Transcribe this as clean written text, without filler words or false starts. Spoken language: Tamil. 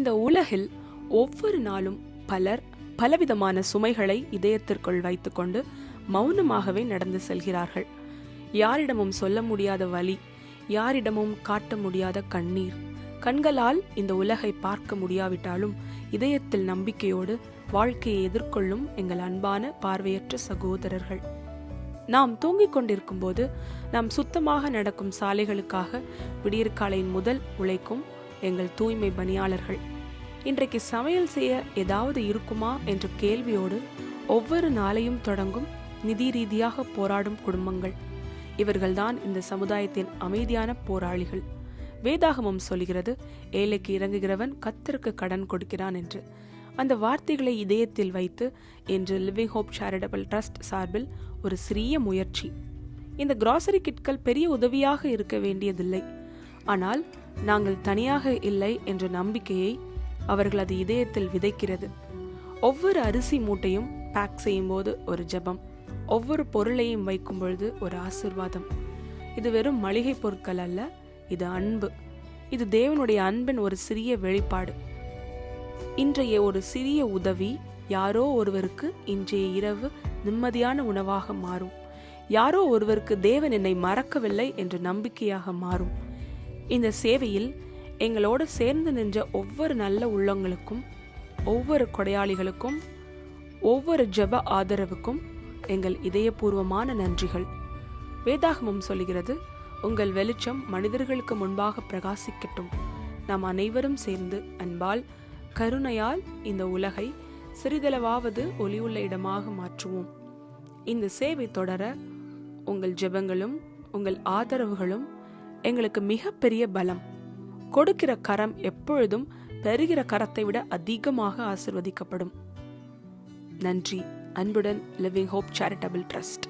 இந்த உலகில் ஒவ்வொரு நாளும் பலர் பலவிதமான சுமைகளை இதயத்திற்குள் வைத்துக்கொண்டு மௌனமாகவே நடந்து செல்கிறார்கள். யாரிடமும் சொல்ல முடியாத வலி, யாரிடமும் காட்ட முடியாத கண்ணீர். கண்களால் இந்த உலகை பார்க்க முடியாவிட்டாலும் இதயத்தில் நம்பிக்கையோடு வாழ்க்கையை எதிர்கொள்ளும் எங்கள் அன்பான பார்வையற்ற சகோதரர்கள். நாம் தூங்கிக் கொண்டிருக்கும் போது நாம் சுத்தமாக நடக்கும் சாலைகளுக்காக விடியற்காலையின் முதல் உழைக்கும் எங்கள் தூய்மை பணியாளர்கள். இன்றைக்கு சமையல் செய்ய ஏதாவது இருக்குமா என்ற கேள்வியோடு ஒவ்வொரு நாளையும் தொடங்கும் நிதி ரீதியாக போராடும் குடும்பங்கள். இவர்கள்தான் இந்த சமுதாயத்தின் அமைதியான போராளிகள். வேதாகமம் சொல்கிறது, ஏழைக்கு இறங்குகிறவன் கர்த்தருக்கு கடன் கொடுக்கிறான் என்று. அந்த வார்த்தைகளை இதயத்தில் வைத்து இன்று லிவிங் ஹோப் சேரிட்டபிள் ட்ரஸ்ட் சார்பில் ஒரு சிறிய முயற்சி. இந்த கிராசரி கிட்கள் பெரிய உதவியாக இருக்க வேண்டியதில்லை, ஆனால் நாங்கள் தனியாக இல்லை என்ற நம்பிக்கையை அவர்கள் அது இதயத்தில் விதைக்கிறது. ஒவ்வொரு அரிசி மூட்டையும் பேக் செய்யும் போது ஒரு ஜெபம், ஒவ்வொரு பொருளையும் வைக்கும் பொழுது ஒரு ஆசீர்வாதம். இது வெறும் மளிகை பொருட்கள் அல்ல, இது அன்பு. இது தேவனுடைய அன்பின் ஒரு சிறிய வெளிப்பாடு. இன்றைய ஒரு சிறிய உதவி யாரோ ஒருவருக்கு இன்றைய இரவு நிம்மதியான உணவாக மாறும். யாரோ ஒருவருக்கு தேவன் என்னை மறக்கவில்லை என்ற நம்பிக்கையாக மாறும். இந்த சேவையில் எங்களோடு சேர்ந்து நின்ற ஒவ்வொரு நல்ல உள்ளங்களுக்கும், ஒவ்வொரு கொடையாளிகளுக்கும், ஒவ்வொரு ஜெப ஆதரவுக்கும் எங்கள் இதயபூர்வமான நன்றிகள். வேதாகமம் சொல்கிறது, உங்கள் வெளிச்சம் மனிதர்களுக்கு முன்பாக பிரகாசிக்கட்டும். நாம் அனைவரும் சேர்ந்து அன்பால் கருணையால் இந்த உலகை சிறிதளவாவது ஒளியுள்ள இடமாக மாற்றுவோம். இந்த சேவை தொடர உங்கள் ஜெபங்களும் உங்கள் ஆதரவுகளும் எங்களுக்கு மிகப்பெரிய பலம். கொடுக்கிற கரம் எப்பொழுதும் பெறுகிற கரத்தை விட அதிகமாக ஆசீர்வதிக்கப்படும். நன்றி. அன்புடன் லிவிங் ஹோப் சேரிட்டபிள் ட்ரஸ்ட்.